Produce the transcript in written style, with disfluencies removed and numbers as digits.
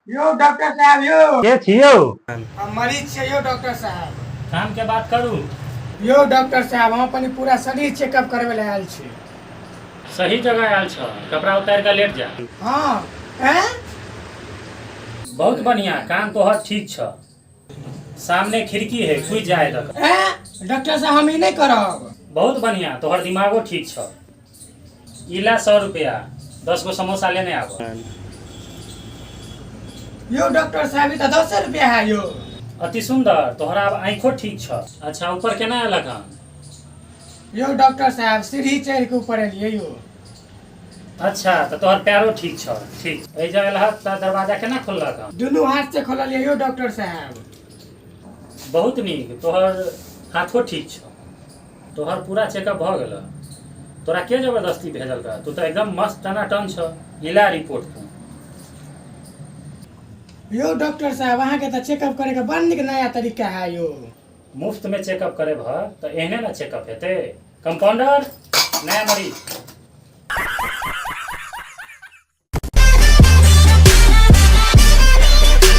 यो doctor साहब यो के छियौ? हम मरीज छे यो डॉक्टर साहब। काम के बात करू। यो डॉक्टर साहब हम अपन पूरा शरीर चेकअप करवे ले आयल छी। सही जगह आयल छ। कपड़ा उतार के लेट जा। हाँ हैं? बहुत बढ़िया, काम तोहर ठीक छ। सामने खिड़की है, खुज जाए तक। डॉक्टर साहब हम ही नहीं करब। बहुत बढ़िया, तोहर दिमागो ठीक छ। इला 100 रुपया, 10 गो समोसा लेने आब। यो डॉक्टर साहब तो 10 रुपया है यो। अति सुंदर, तोहरा अब आँखों ठीक छ। अच्छा, ऊपर केना अलग हम? यो डॉक्टर साहब सीढ़ी चढ़ के ऊपर एलिए यो। अच्छा, तो तोहर पैरो ठीक छ। ठीक एजा एलह त दरवाजा केना खोललक हम? दोनों हाथ से खोलिए यो डॉक्टर साहब। बहुत नीक, तोहर हाथों ठीक छ। तोहर पूरा चेकअप भ गेल। तोरा के जबरदस्ती भेजल का? तू तो एकदम मस्त टनाटन छ। इला रिपोर्ट तू। यो डॉक्टर साहब वहाँ के तो चेकअप करे के बड़ निक नया तरीका है यो। मुफ्त में चेकअप करे भ तो एहने ना चेकअप हेते। कंपाउंडर, नया मरीज